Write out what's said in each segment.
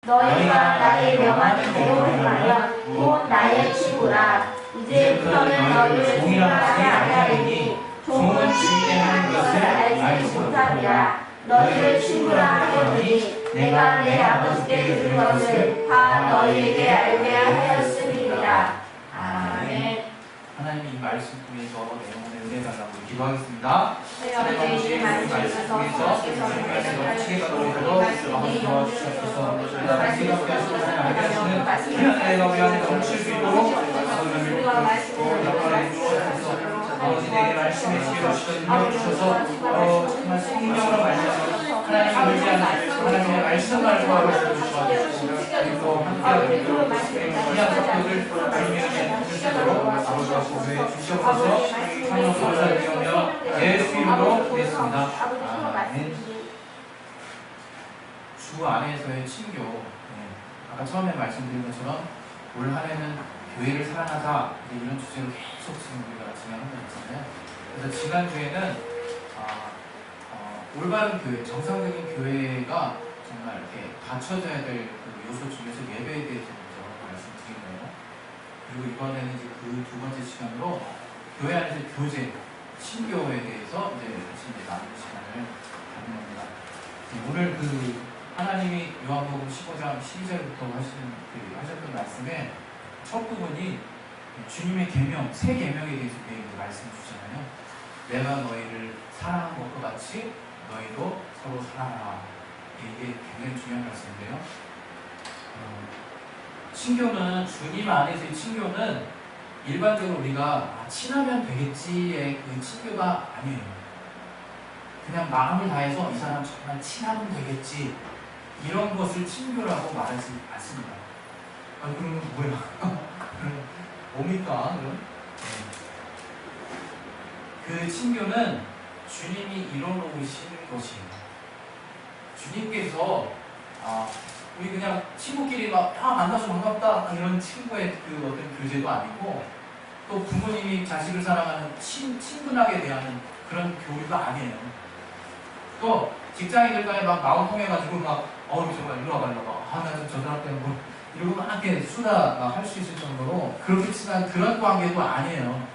너희가 나의 명하는 대로 행하면 곧 나의 친구라. 이제부터는 너희를 종이라 하지 아니하리니 종은 주인의 하는 것을 알지 못함이라. 너희를 친구라 하였으니 내가 내 아버지께 들은 것을 다 너희에게 알게 하였음이니라. 아멘. 하나님이 이 말씀 통해서 내 영혼에 은혜 달라고 기도하겠습니다. 하나님의 이 말씀 통해서 치해가 넘어서 아버지 도와주셔서 말씀이 함께 하시고 하나님 알겠으면 내가 우리 안에 넘칠 수 있도록 역할해 주셔서 아버지 내게 말씀해 주시고 능력 주셔서 정말 성령으로 말미암아 하나님을 의지하는 하나님의 말씀을 구하고 주셔서 그리고 함께하는 귀한 성도들 주님에게 주시도록 아버지와 보호해 주시옵소서. 성령 감사드리며 예수 이름으로 드리겠습니다. 아멘. 주 안에서의 친교. 아까 처음에 말씀드린 것처럼 올 한 해는 교회를 사랑하자 이런 주제로 계속 지금 우리가 진행하고 있잖아요. 그래서 지난주에는 올바른 교회, 정상적인 교회가 정말 이렇게 갖춰져야 될 그 요소 중에서 예배에 대해서 먼저 말씀드린 거예요. 그리고 이번에는 이제 그 두 번째 시간으로 교회 안에서 교제, 신교에 대해서 이제 같이 나누는 시간을 갖는 겁니다. 오늘 그 하나님이 요한복음 15장 12절부터 하셨던 말씀에 첫 부분이 주님의 계명, 새 계명에 대해서 말씀 주잖아요. 내가 너희를 사랑한 것과 같이 너희도 서로 사랑하라. 이게 굉장히 중요한 말씀인데요. 친교는 주님 안에서의 친교는 일반적으로 우리가 친하면 되겠지의 그 친교가 아니에요. 그냥 마음을 다해서 이 사람 정말 친하면 되겠지 이런 것을 친교라고 말하지 않습니다. 그러면 뭐야? 뭡니까? 그럼? 그 친교는 주님이 이뤄놓으신 것이에요. 주님께서 우리 그냥 친구끼리 막 만나서 반갑다 이런 친구의 그 어떤 교제도 아니고 또 부모님이 자식을 사랑하는 친근하게 대하는 그런 교류가 아니에요. 또 직장인들과의 막 마음 통해가지고 막 정말 이리 와봐 나 좀 저들한테 뭐 이러고 막 이렇게 수다 할 수 있을 정도로 그렇게 친한 그런 관계도 아니에요.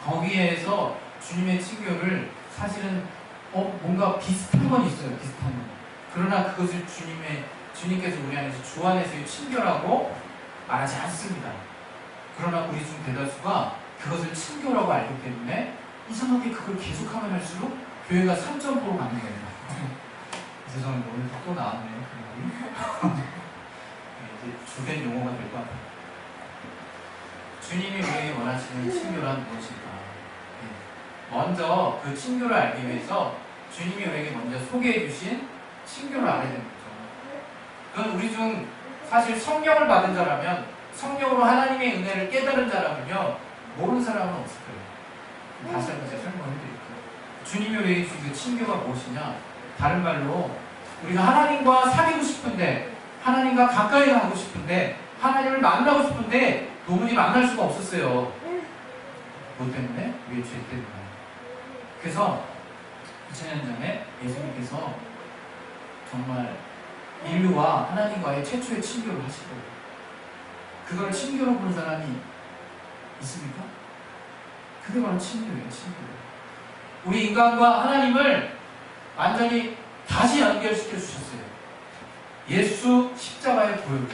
거기에서 주님의 친교를 사실은 뭔가 비슷한 건 있어요. 비슷한 건. 그러나 그것을 주님께서 우리 안에서 주 안에서의 친교라고 말하지 않습니다. 그러나 우리 중 대다수가 그것을 친교라고 알기 때문에 이상하게 그걸 계속하면 할수록 교회가 3.5로 가는 거예요. 죄송합니다. 오늘 또 나왔네요. 이제 주된 용어가 될 것 같아요. 주님이 우리에게 원하시는 친교란 무엇일까? 먼저 그 친교를 알기 위해서 주님이 우리에게 먼저 소개해 주신 친교를 알아야 되는 거죠. 그건 우리 중 사실 성령을 받은 자라면 성령으로 하나님의 은혜를 깨달은 자라면요 모르는 사람은 없을 거예요. 다시 한번 제가 설명을 해드릴게요. 주님이 우리에게 주신 그 친교가 무엇이냐? 다른 말로 우리가 하나님과 사귀고 싶은데 하나님과 가까이 가고 싶은데 하나님을 만나고 싶은데 도무지 만날 수가 없었어요. 뭐 때문에? 우리의 죄 때문에. 그래서 2000년 전에 예수님께서 정말 인류와 하나님과의 최초의 친교를 하시고 그걸 친교로 보는 사람이 있습니까? 그게 바로 친교예요. 친교. 우리 인간과 하나님을 완전히 다시 연결시켜 주셨어요. 예수 십자가의 보혈.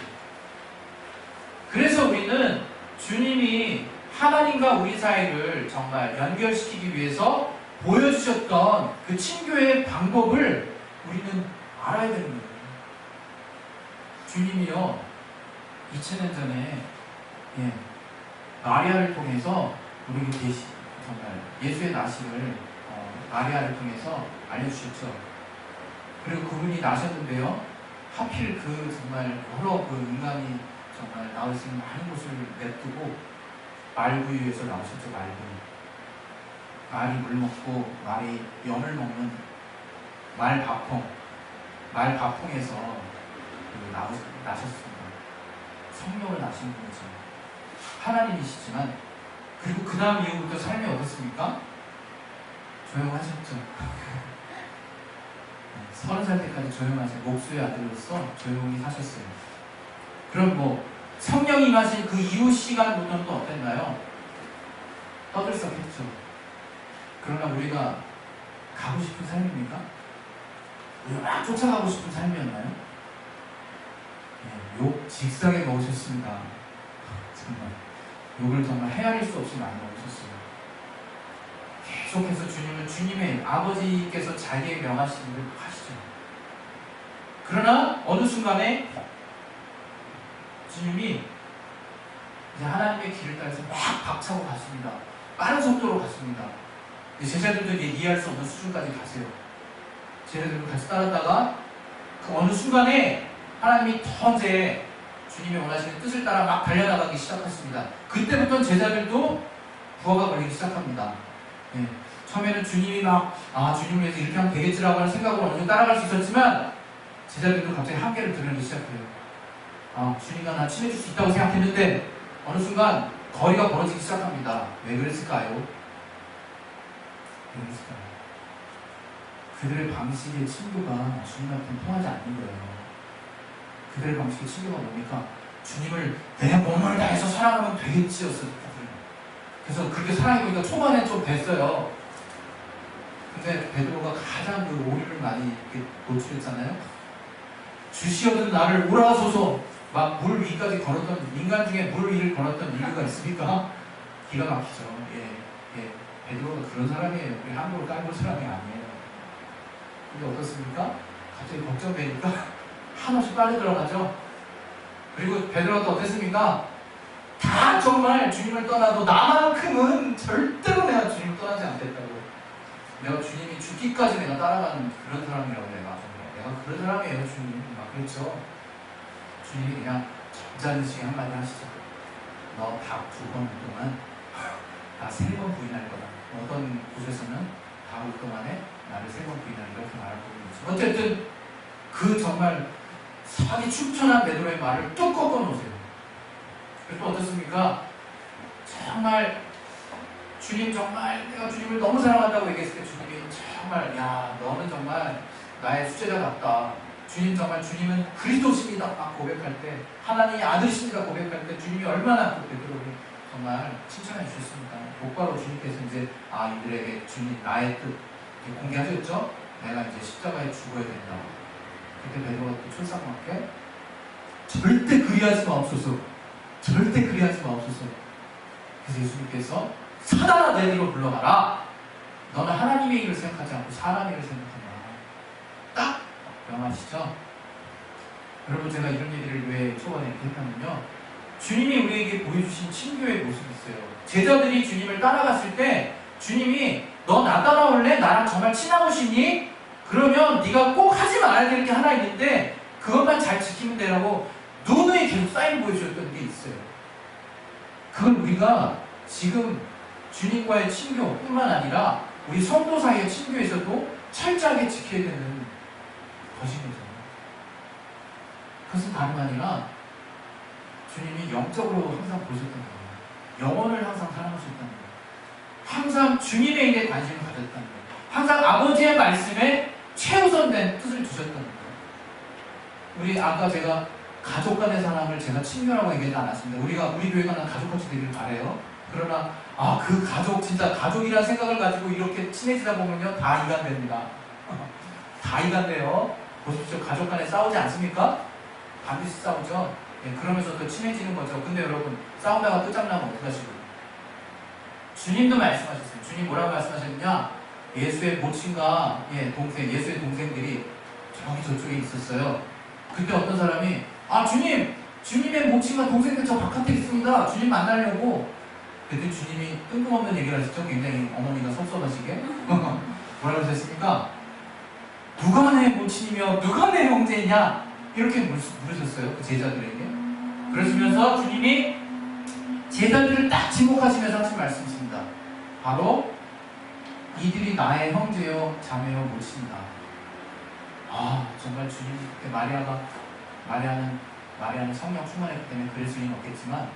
그래서 우리는 주님이 하나님과 우리 사이를 정말 연결시키기 위해서 보여주셨던 그 친교의 방법을 우리는 알아야 되는 거예요. 주님이요 2000년 전에 마리아를 통해서 우리에게 정말 예수의 나심을 마리아를 통해서 알려주셨죠. 그리고 그분이 나셨는데요 하필 그 정말 여러 그 인간이 정말 나올 수 있는 많은 곳을 냅두고 말구유에서 나오셨죠. 말이 물 먹고 말이 염을 먹는 말바풍에서 나셨습니다. 성령을 나신 분이죠. 하나님이시지만 그리고 그 다음 이후부터 삶이 어떻습니까? 조용하셨죠. 30살 때까지 조용하신 목수의 아들로서 조용히 사셨어요. 그럼 뭐 성령이 임하신 그 이후 시간부터는 또 어땠나요? 떠들썩했죠. 그러나 우리가 가고 싶은 삶입니까? 우리가 막 쫓아가고 싶은 삶이었나요? 욕 직사게 먹으셨습니다. 정말 욕을 정말 헤아릴 수 없이 많이 먹으셨어요. 계속해서 주님은 주님의 아버지께서 자기의 명하신 일을 하시죠. 그러나 어느 순간에 주님이 이제 하나님의 길을 따라서 막 박차고 가십니다. 빠른 속도로 갔습니다. 제자들도 이제 이해할 수 없는 수준까지 가세요. 제자들도 같이 따랐다가 그 어느 순간에 하나님이 더 이제 주님이 원하시는 뜻을 따라 막 달려나가기 시작했습니다. 그때부터 제자들도 부하가 걸리기 시작합니다. 예. 처음에는 주님이 막 주님을 위해서 이렇게 하면 되겠지라고 하는 생각으로 어느 정도 따라갈 수 있었지만 제자들도 갑자기 한계를 드러내기 시작해요. 주님과 나 친해질 수 있다고 생각했는데 어느 순간 거리가 벌어지기 시작합니다. 왜 그랬을까요? 왜 그랬을까요? 그들의 방식의 친교가 주님한테는 통하지 않는 거예요. 그들의 방식의 친교가 뭡니까? 주님을 내 몸을 다해서 사랑하면 되겠지였어요. 그래서 그렇게 사랑해보니까 초반에 좀 됐어요. 근데 베드로가 가장 그 오류를 많이 노출했잖아요. 주시어든 나를 오라소서 막 물 위까지 걸었던, 인간 중에 물 위를 걸었던 인류가 있습니까? 기가 막히죠. 예. 베드로가 그런 사람이에요. 우리 함부로 깔볼 사람이 아니에요. 근데 어떻습니까? 갑자기 걱정되니까 한없이 빨리 들어가죠. 그리고 베드로가 또 어땠습니까? 다 정말 주님을 떠나도 나만큼은 절대로 내가 주님을 떠나지 않겠다고. 내가 주님이 죽기까지 내가 따라가는 그런 사람이라고 내가 그런 사람이에요. 주님 막 그렇죠. 주님이 그냥 점잖으시게 한마디 하시죠. 너 닭 2번 동안 나 3번 부인할 거다. 어떤 곳에서는 닭 동안에 나를 3번 부인할 거다. 이렇게 말할 거죠. 어쨌든 그 정말 자기 충천한 베드로의 말을 뚝 꺾어 놓으세요. 그래서 어떻습니까? 정말 주님 정말 내가 주님을 너무 사랑한다고 얘기했을 때 주님이 정말 너는 정말 나의 수제자 같다. 주님 정말 주님은 그리스도십니다 막 고백할 때 하나님의 아들이십니다 고백할 때 주님이 얼마나 베드로를 정말 칭찬해 주셨습니까? 곧바로 주님께서 이제 이들에게 주님 나의 뜻 공개하셨죠? 내가 이제 십자가에 죽어야 된다. 그때 베드로가 또 철상맞게 절대 그리하지 마옵소서. 절대 그리하지 마옵소서. 그래서 예수님께서 사단아 내 뒤로 물러가라. 너는 하나님의 일을 생각하지 않고 사람의 일을 생각한다. 딱 명하시죠? 여러분 제가 이런 얘기를 왜 초반에 이렇게 했냐면요. 주님이 우리에게 보여주신 친교의 모습이 있어요. 제자들이 주님을 따라갔을 때 주님이 너 나 따라올래? 나랑 정말 친하고 싶니? 그러면 네가 꼭 하지 말아야 될 게 하나 있는데 그것만 잘 지키면 되라고 누누이 계속 사인 보여주셨던 게 있어요. 그걸 우리가 지금 주님과의 친교뿐만 아니라 우리 성도 사이의 친교에서도 철저하게 지켜야 되는 것입니다. 그것은 다름 아니라 주님이 영적으로 항상 보셨던 거예요. 영혼을 항상 사랑하셨다는 거예요. 항상 주님의 일에 관심을 가졌다는 거예요. 항상 아버지의 말씀에 최우선된 뜻을 두셨다는 거예요. 우리 아까 제가 가족 간의 사랑을 제가 친교라고 얘기하지 않았습니다. 우리 교회가 난 가족같이 되길 바래요. 그러나 그 가족 진짜 가족이라는 생각을 가지고 이렇게 친해지다 보면요 다 이간됩니다. 다 이간돼요. 보십시오. 가족 간에 싸우지 않습니까? 반드시 싸우죠. 그러면서 더 친해지는 거죠. 근데 여러분 싸우다가 끝장나면 어떡하시고? 주님도 말씀하셨어요. 주님 뭐라고 말씀하셨느냐? 예수의 모친과 예수의 동생들이 저기 저쪽에 있었어요. 그때 어떤 사람이 주님의 모친과 동생들 저 바깥에 있습니다. 주님 만나려고. 그때 주님이 뜬금없는 얘기를 하셨죠. 굉장히 어머니가 섭섭하시게. 뭐라고 하셨습니까? 누가 내 모친이며 누가 내 형제냐? 이렇게 물으셨어요. 그 제자들에게. 그러시면서 주님이 제자들을 딱 지목하시면서 하신 말씀이 있습니다. 바로 이들이 나의 형제요 자매요 모친이다. 정말 주님이 그때 마리아는 성령 충만했기 때문에 그랬을 리는 없겠지만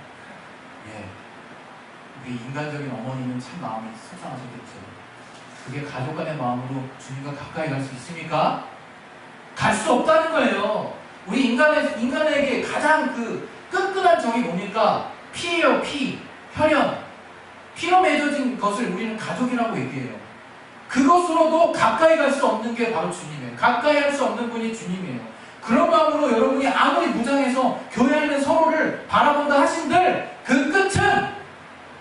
우리 인간적인 어머니는 참 마음이 속상하셨겠죠. 그게 가족 간의 마음으로 주님과 가까이 갈 수 있습니까? 갈 수 없다는 거예요. 우리 인간에게 가장 그 끈끈한 정이 뭡니까? 피예요, 피. 혈연. 피로 맺어진 것을 우리는 가족이라고 얘기해요. 그것으로도 가까이 갈 수 없는 게 바로 주님이에요. 가까이 할 수 없는 분이 주님이에요. 그런 마음으로 여러분이 아무리 무장해서 교회 안에 서로를 바라본다 하신들 그 끝은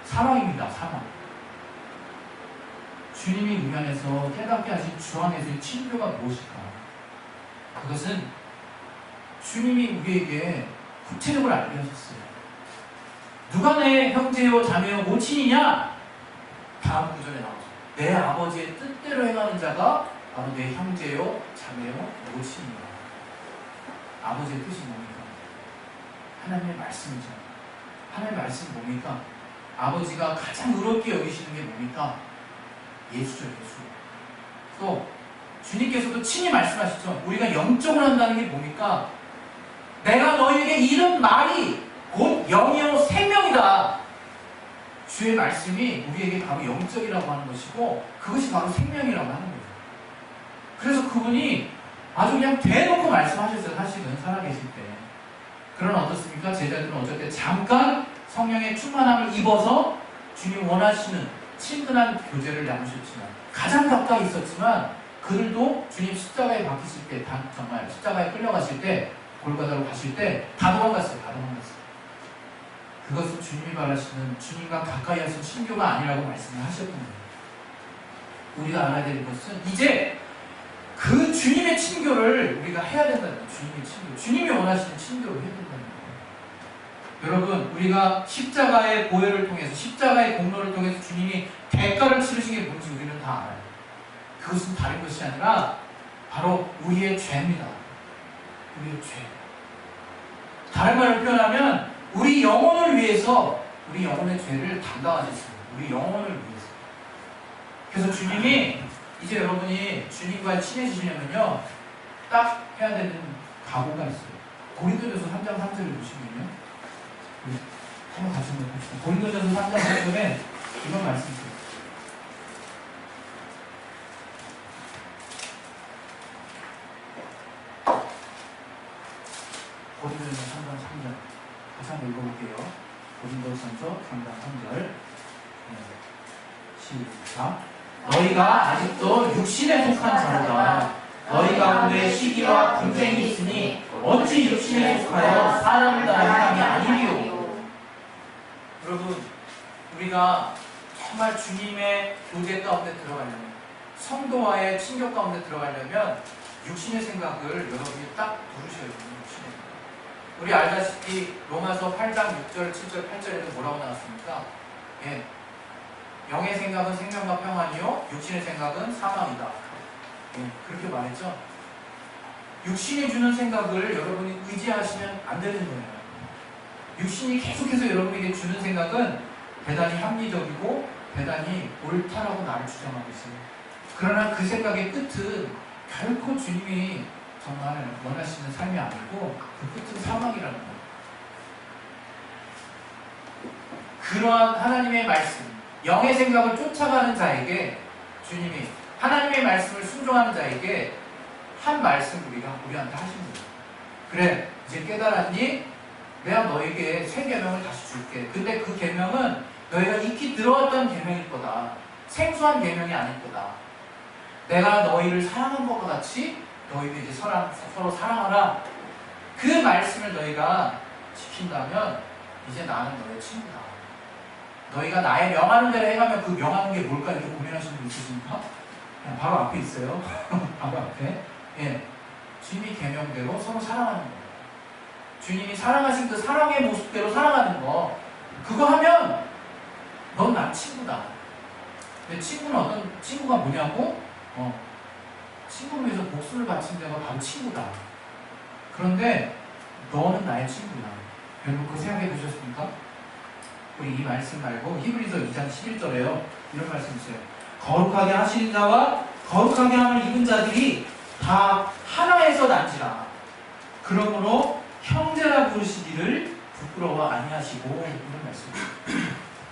사망입니다. 사망. 주님이 우리 안에서 깨닫게 하신 주 안에서의 친교가 무엇일까? 그것은 주님이 우리에게 구체적으로 알려주셨어요. 누가 내 형제요 자매요 모친이냐? 다음 구절에 나오죠. 내 아버지의 뜻대로 행하는 자가 바로 내 형제요 자매요 모친이다. 아버지의 뜻이 뭡니까? 하나님의 말씀이죠. 하나님의 말씀이 뭡니까? 아버지가 가장 의롭게 여기시는 게 뭡니까? 예수죠, 예수. 또 주님께서도 친히 말씀하시죠. 우리가 영적으로 한다는 게 뭡니까? 내가 너희에게 이른 말이 곧 영이요 생명이다. 주의 말씀이 우리에게 바로 영적이라고 하는 것이고 그것이 바로 생명이라고 하는 거예요. 그래서 그분이 아주 그냥 대놓고 말씀하셨어요. 사실은 살아계실 때. 그러나 어떻습니까? 제자들은 어쩔 때 잠깐 성령의 충만함을 입어서 주님 원하시는 친근한 교제를 나누셨지만 가장 가까이 있었지만 그들도 주님 십자가에 박히실 때 정말 십자가에 끌려가실 때 골고다로 가실 때 다 도망갔어요. 다 도망갔어요. 그것은 주님이 바라시는 주님과 가까이 하신 친교가 아니라고 말씀을 하셨던 거예요. 우리가 알아야 될 것은 이제 그 주님의 친교를 우리가 해야 된다는 거예요. 주님의 친교. 주님이 원하시는 친교를 해야 된다는 거예요. 여러분, 우리가 십자가의 보혈을 통해서 십자가의 공로를 통해서 주님이 대가를 치르신 게 뭔지 우리는 다 알아요. 그것은 다른 것이 아니라 바로 우리의 죄입니다. 우리의 죄. 다른 말로 표현하면 우리 영혼을 위해서 우리 영혼의 죄를 담당하셨어요. 우리 영혼을 위해서. 그래서 주님이 이제 여러분이 주님과 친해지시려면요 딱 해야 되는 각오가 있어요. 고린도전서 3장 3절을 보시면요 한번 같이 한번 봅시다. 고린도전서 3장 3절에 이런 말씀이 있어요. 고린도전서 3장 3절 다시 한번 읽어볼게요. 고린도전서 3장 3절 시작. 너희가 아직도 육신에 속한 자로다. 너희 가운데 시기와 분쟁이 있으니 어찌 육신에 속하여 사람을 따라 행함이 아니리요. 여러분, 우리가 정말 주님의 교제 가운데 들어가려면 성도와의 친교 가운데 들어가려면 육신의 생각을 여러분이 딱 부르셔야 돼요. 육신의 생각. 우리 알다시피 로마서 8장 6절, 7절, 8절에도 뭐라고 나왔습니까? 예. 영의 생각은 생명과 평안이요 육신의 생각은 사망이다. 예, 그렇게 말했죠. 육신이 주는 생각을 여러분이 의지하시면 안 되는 거예요. 육신이 계속해서 여러분에게 주는 생각은 대단히 합리적이고 대단히 옳다라고 나를 주장하고 있어요. 그러나 그 생각의 끝은 결코 주님이 정말 원하시는 삶이 아니고 그 끝은 사망이라는 거예요. 그러한 하나님의 말씀, 영의 생각을 쫓아가는 자에게 주님이 하나님의 말씀을 순종하는 자에게 한 말씀 우리한테 하신 거예요. 그래, 이제 깨달았니? 내가 너에게 새 계명을 다시 줄게. 근데 그 계명은 너희가 익히 들어왔던 계명일 거다. 생소한 계명이 아닐 거다. 내가 너희를 사랑한 것과 같이 너희도 이제 서로 사랑하라. 그 말씀을 너희가 지킨다면 이제 나는 너의 친구다. 너희가 나의 명하는 대로 행하면 그 명하는 게 뭘까 이렇게 고민하시는 분 있으십니까? 그냥 바로 앞에 있어요. 바로 앞에. 예. 주님이 계명대로 서로 사랑하는 거예요. 주님이 사랑하신 그 사랑의 모습대로 사랑하는 거. 그거 하면 넌 난 친구다. 근데 친구는 어떤 친구가 뭐냐고? 친구를 위해서 목숨을 바친 자가 바로 친구다. 그런데 너는 나의 친구야. 여러분 그거 생각해 보셨습니까? 우리 이 말씀 말고 히브리서 2장 11절에요. 이런 말씀 있어요. 거룩하게 하시는 자와 거룩하게 함을 입은 자들이 다 하나에서 난지라. 그러므로 형제라 부르시기를 부끄러워 아니하시고 이런 말씀이에요.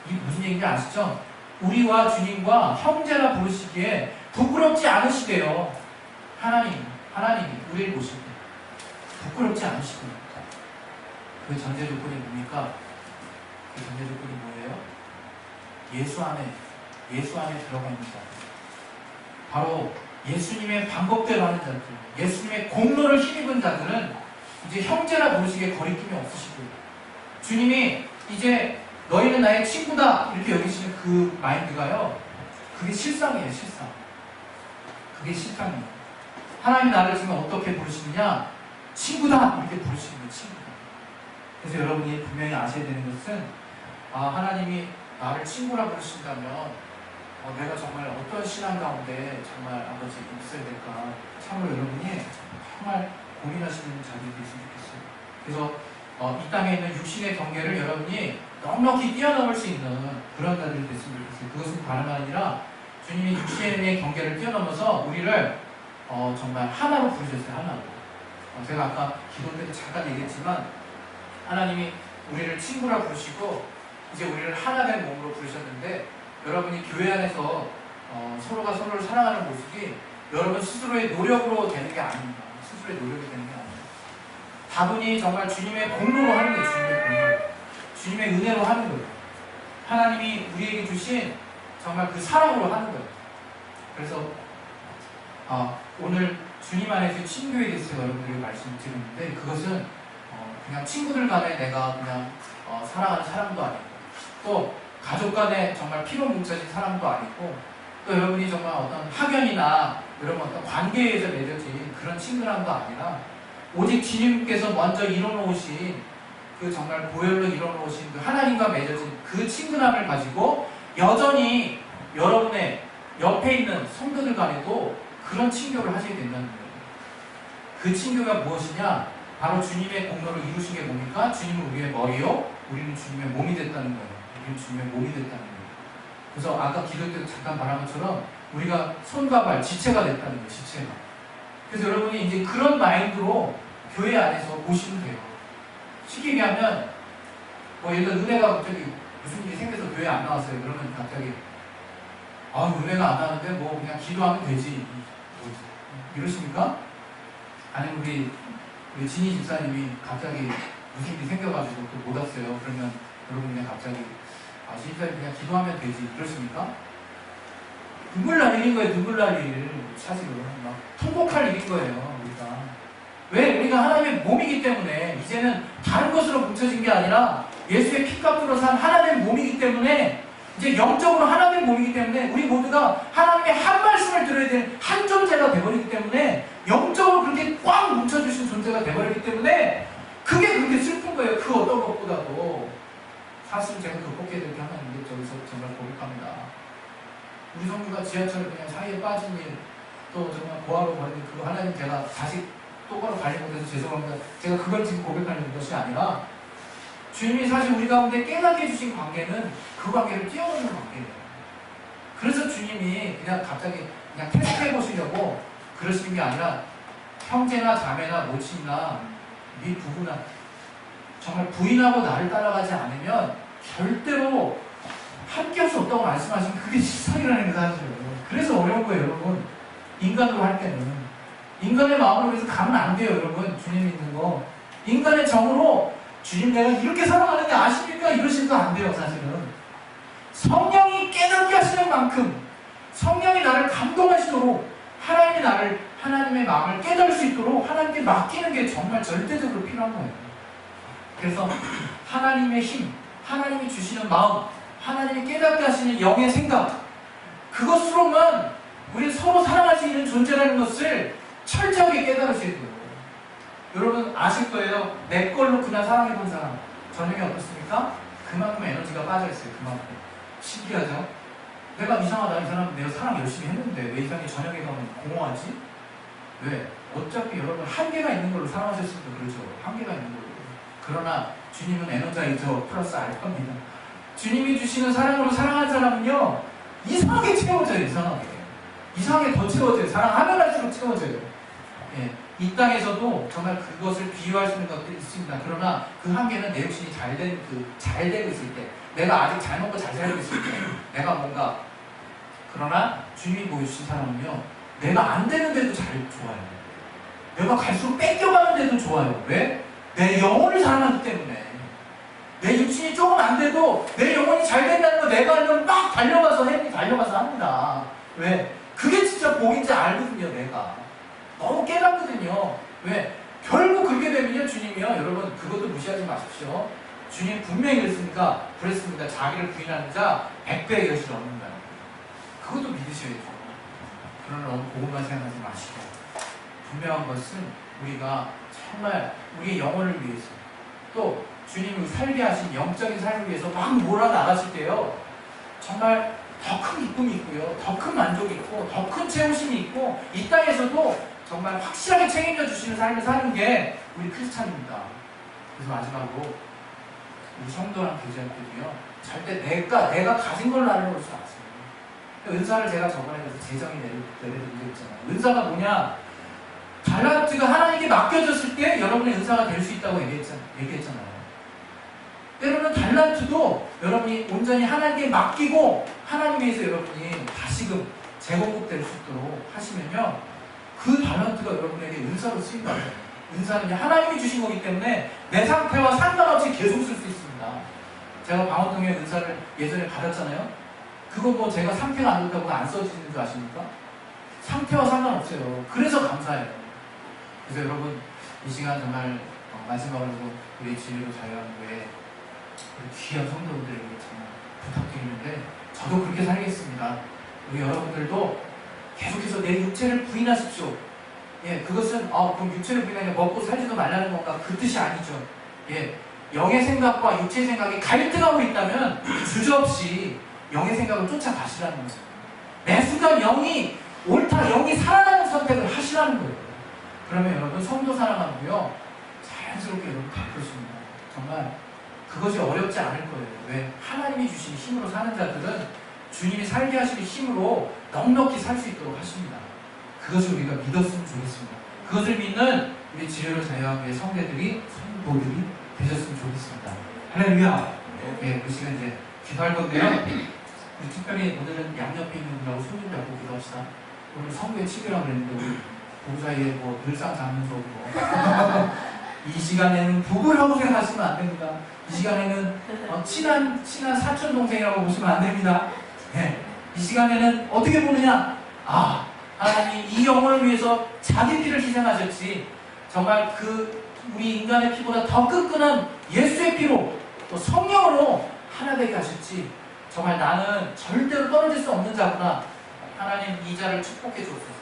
이게 무슨 얘기인지 아시죠? 우리와 주님과 형제라 부르시기에 부끄럽지 않으시대요. 하나님이 우리를 보실 때 부끄럽지 않으시고 그 전제 조건이 뭡니까? 그 전제 조건이 뭐예요? 예수 안에 들어가 있는 자들. 바로 예수님의 방법대로 하는 자들, 예수님의 공로를 힘입은 자들은 이제 형제라 부르시기에 거리낌이 없으시고, 주님이 이제 너희는 나의 친구다 이렇게 여기시는 그 마인드가요, 그게 실상이에요. 실상. 그게 실상이에요. 하나님 나를 지금 어떻게 부르시느냐? 친구다 이렇게 부르시는 거예요. 친구다. 그래서 여러분이 분명히 아셔야 되는 것은, 하나님이 나를 친구라 부르신다면 내가 정말 어떤 신앙 가운데 정말 아버지 있어야 될까, 참으로 여러분이 정말 고민하시는 자들이 됐으면 좋겠어요. 그래서 이 땅에 있는 육신의 경계를 여러분이 넉넉히 뛰어넘을 수 있는 그런 자들이 됐으면 좋겠어요. 그것은 다름 아니라 주님이 육신의 경계를 뛰어넘어서 우리를 정말 하나로 부르셨어요. 하나로. 제가 아까 기도 때도 잠깐 얘기했지만, 하나님이 우리를 친구라 부르시고 이제 우리를 하나 된 몸으로 부르셨는데, 여러분이 교회 안에서 서로가 서로를 사랑하는 모습이 여러분 스스로의 노력으로 되는 게 아닙니다. 스스로의 노력이 되는 게 아닙니다. 다분히 정말 주님의 공로로 하는 거예요. 주님의 공로, 주님의 은혜로 하는 거예요. 하나님이 우리에게 주신 정말 그 사랑으로 하는 거예요. 그래서 오늘 주님 안에서 친교에 대해서 여러분들에게 말씀을 드렸는데, 그것은 그냥 친구들 간에 내가 그냥 사랑하는 사람도 아니고, 또 가족 간에 정말 피로 뭉쳐진 사람도 아니고, 또 여러분이 정말 어떤 학연이나 이런 어떤 관계에서 맺어진 그런 친근함도 아니라, 오직 주님께서 먼저 이뤄놓으신 그 정말 보혈로 이뤄놓으신 그 하나님과 맺어진 그 친근함을 가지고 여전히 여러분의 옆에 있는 성도들 간에도 그런 친교를 하셔야 된다는 거예요. 그 친교가 무엇이냐? 바로 주님의 공로를 이루신 게 뭡니까? 주님은 우리의 머리요, 우리는 주님의 몸이 됐다는 거예요. 우리는 주님의 몸이 됐다는 거예요. 그래서 아까 기도 때도 잠깐 말한 것처럼 우리가 손과 발, 지체가 됐다는 거예요. 지체가. 그래서 여러분이 이제 그런 마인드로 교회 안에서 보시면 돼요. 쉽게 얘기하면 예를 들어 은혜가 갑자기 무슨 일이 생겨서 교회 안 나왔어요. 그러면 갑자기 은혜가 안 나는데 그냥 기도하면 되지, 이러십니까? 아니면 우리 진희 집사님이 갑자기 무슨 일이 생겨가지고 또 못 왔어요. 그러면 여러분 그냥 갑자기 진희 집사님 그냥 기도하면 되지, 그러십니까? 눈물 날 일인 거예요. 눈물 날 일. 사실은 막 통곡할 일인 거예요. 왜? 우리가 하나님의 몸이기 때문에, 이제는 다른 것으로 뭉쳐진 게 아니라 예수의 피값으로 산 하나님의 몸이기 때문에, 이제 영적으로 하나님의 몸이기 때문에 우리 모두가 하나님의 한 말씀을 들어야 되는 한 존재가 되어버리기 때문에, 영적으로 그렇게 꽉 뭉쳐주신 존재가 되어버리기 때문에 그게 그렇게 슬픈 거예요. 그 어떤 것보다도. 사실 제가 극복해야 될 게 하나 있는데, 저기서 정말 고백합니다. 우리 성도가 지하철 그냥 사이에 빠진 일, 또 정말 고아로 버리는 그거 하나님, 제가 다시 똑바로 관리 못해서 죄송합니다. 제가 그걸 지금 고백하는 것이 아니라, 주님이 사실 우리 가운데 깨닫게 해주신 관계는 그 관계를 뛰어넘는 관계예요. 그래서 주님이 그냥 갑자기 그냥 테스트해 보시려고 그러시는 게 아니라, 형제나 자매나 모친이나 네 부부나 정말 부인하고 나를 따라가지 않으면 절대로 함께 할 수 없다고 말씀하시면 그게 실상이라는 게 사실이에요. 그래서 어려운 거예요, 여러분. 인간으로 할 때는. 인간의 마음으로 그래서 가면 안 돼요, 여러분. 주님 믿는 거. 인간의 정으로 주님 내가 이렇게 사랑하는데 아십니까? 이러시는 거 안 돼요, 사실은. 성령이 깨닫게 하시는 만큼, 성령이 나를 감동하시도록, 하나님의 마음을 깨달을 수 있도록 하나님께 맡기는 게 정말 절대적으로 필요한 거예요. 그래서 하나님의 힘, 하나님이 주시는 마음, 하나님이 깨닫게 하시는 영의 생각, 그것으로만 우리 서로 사랑할 수 있는 존재라는 것을 철저하게 깨달으셔야 돼요. 여러분 아실 거예요. 내 걸로 그날 사랑해본 사람 저녁에 어떻습니까? 그만큼 에너지가 빠져있어요. 그만큼. 신기하죠? 내가 이상하다, 이 사람 내가 사랑 열심히 했는데 왜 이 사람이 저녁에 가면 공허하지? 왜? 어차피 여러분 한계가 있는 걸로 사랑하셨으니까 그렇죠. 한계가 있는 걸로. 그러나 주님은 에너자이저 플러스 알파입니다. 주님이 주시는 사랑으로 사랑한 사람은요, 이상하게 채워져요. 이상하게 더 채워져요. 사랑하면 할수록 채워져요. 예, 이 땅에서도 정말 그것을 비유할 수 있는 것들이 있습니다. 그러나 그 한계는 내 욕심이 잘 되고 있을 때, 내가 아직 잘 먹고 잘 살고 있을 때, 내가 뭔가, 그러나 주님이 보여주신 사람은요, 내가 안 되는데도 잘 좋아요. 내가 갈수록 뺏겨가는데도 좋아요. 왜? 내 영혼을 사랑하기 때문에. 내 육신이 조금 안 돼도 내 영혼이 잘 된다는 거 내가 알면 막 달려가서 달려가서 합니다. 왜? 그게 진짜 복인지 알거든요, 내가. 너무 깨닫거든요. 왜? 결국 그렇게 되면요, 주님이요, 여러분, 그것도 무시하지 마십시오. 주님 분명히 그랬습니다. 자기를 부인하는 자 100배의 것이 없는 거예요. 그것도 믿으셔야죠. 그러나 너무 그것만 생각하지 마시고, 분명한 것은 우리가 정말 우리의 영혼을 위해서, 또 주님이 살게 하신 영적인 삶을 위해서 막 몰아나가실 때요, 정말 더 큰 기쁨이 있고요, 더 큰 만족이 있고, 더 큰 채우심이 있고, 이 땅에서도 정말 확실하게 책임져 주시는 삶을 사는 게 우리 크리스찬입니다. 그래서 마지막으로 우리 성도랑 교제할때도요, 절대 내가 가진 걸로 하려고 하지 않습니다. 은사를 제가 저번에 재정이 내려드린 적 있잖아요. 은사가 뭐냐? 달란트가 하나님께 맡겨졌을 때 여러분의 은사가 될 수 있다고 얘기했잖아요. 때로는 달란트도 여러분이 온전히 하나님께 맡기고 하나님 위해서 여러분이 다시금 재공급될 수 있도록 하시면요, 그 달란트가 여러분에게 은사로 쓰인다. 은사는 하나님이 주신 거기 때문에 내 상태와 상관없이 계속 쓸 수 있습니다. 제가 방언통역 은사를 예전에 받았잖아요. 그거 뭐 제가 상태가 안 좋다고 안 써지는 줄 아십니까? 상태와 상관없어요. 그래서 감사해요. 그래서 여러분, 이 시간 정말 마지막으로 우리 진리로 자유한교회 우리 귀한 성도분들에게 정말 부탁드리는데, 저도 그렇게 살겠습니다. 우리 여러분들도 계속해서 내 육체를 부인하십시오. 예, 그것은 그럼 육체를 부인하냐 먹고 살지도 말라는 건가? 그 뜻이 아니죠. 예, 영의 생각과 육체의 생각이 갈등하고 있다면 주저없이 영의 생각을 쫓아가시라는 거예요. 매 순간 영이 옳다, 영이 살아나는 선택을 하시라는 거예요. 그러면 여러분, 성도 사랑하고요, 자연스럽게 여러분 갈 것입니다. 정말 그것이 어렵지 않을 거예요. 왜? 하나님이 주신 힘으로 사는 자들은 주님이 살게 하시는 힘으로 넉넉히 살 수 있도록 하십니다. 그것을 우리가 믿었으면 좋겠습니다. 그것을 믿는 우리 지혜로 자유하게 성대들이, 성도들이 되셨으면 좋겠습니다. 할렐루야. 예, 그 시간 이제 기도할 건데요. 우리 특별히 오늘은 양옆에 있는 분하고 손 좀 잡고 기도합시다. 오늘 성교의 치료라고 그랬는데 우리 부부 사이에 뭐 늘상 잡는 소고 이 시간에는 부부라고 생각하시면 안 됩니다. 이 시간에는 친한 사촌 동생이라고 보시면 안 됩니다. 네. 이 시간에는 어떻게 보느냐? 하나님 이 영혼을 위해서 자기 피를 희생하셨지, 정말 우리 인간의 피보다 더 끈끈한 예수의 피로 또 성령으로 하나 되게 하셨지, 정말 나는 절대로 떨어질 수 없는 자구나. 하나님 이 자를 축복해 주옵소서.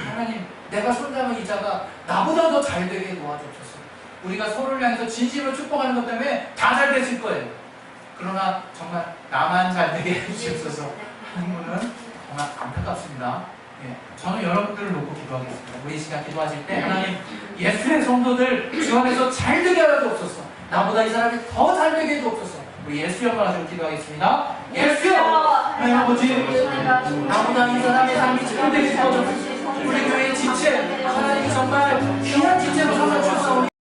하나님 내가 손잡은 이 자가 나보다 더 잘 되게 도와주옵소서. 우리가 서로를 향해서 진심으로 축복하는 것 때문에 다 잘 되실 거예요. 그러나 정말 나만 잘 되게 해주시옵소서 하는 분은 정말 안타깝습니다. 예, 저는 여러분들을 놓고 기도하겠습니다. 우리 이 시간 기도하실 때 하나님 예수의 성도들 주 안에서 잘 되게 하여 주옵소서. 나보다 이 사람이 더 잘 되게 해주옵소서. 우리 예수 영광 하시고 기도하겠습니다. 예수여, 하나님 아버지, 나보다 이 사람의 삶이 잘 되게 해주옵소서. 우리 교회의 지체, 하나님이 정말 귀한 지체로 삼아 주옵소서.